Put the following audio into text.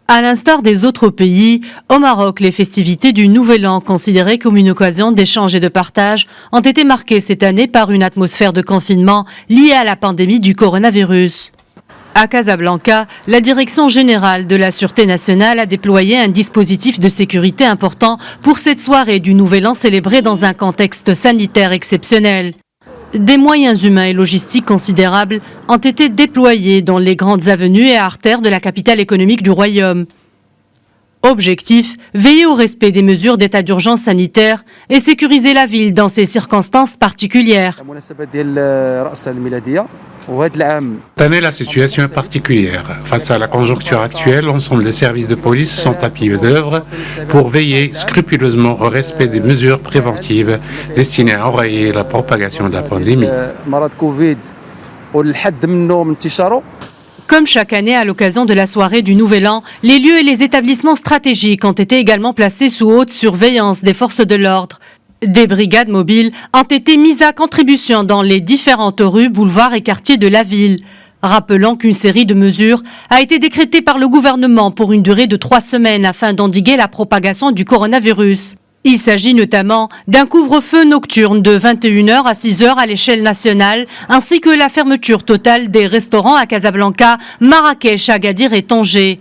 À l'instar des autres pays, au Maroc, les festivités du Nouvel An, considérées comme une occasion d'échange et de partage, ont été marquées cette année par une atmosphère de confinement liée à la pandémie du coronavirus. À Casablanca, la Direction générale de la Sûreté nationale a déployé un dispositif de sécurité important pour cette soirée du Nouvel An célébrée dans un contexte sanitaire exceptionnel. Des moyens humains et logistiques considérables ont été déployés dans les grandes avenues et artères de la capitale économique du royaume. Objectif, veiller au respect des mesures d'état d'urgence sanitaire et sécuriser la ville dans ces circonstances particulières. Cette année, la situation est particulière. Face à la conjoncture actuelle, l'ensemble des services de police sont à pied d'œuvre pour veiller scrupuleusement au respect des mesures préventives destinées à enrayer la propagation de la pandémie. Comme chaque année à l'occasion de la soirée du Nouvel An, les lieux et les établissements stratégiques ont été également placés sous haute surveillance des forces de l'ordre. Des brigades mobiles ont été mises à contribution dans les différentes rues, boulevards et quartiers de la ville. Rappelons qu'une série de mesures a été décrétée par le gouvernement pour une durée de 3 semaines afin d'endiguer la propagation du coronavirus. Il s'agit notamment d'un couvre-feu nocturne de 21h à 6h à l'échelle nationale, ainsi que la fermeture totale des restaurants à Casablanca, Marrakech, Agadir et Tanger.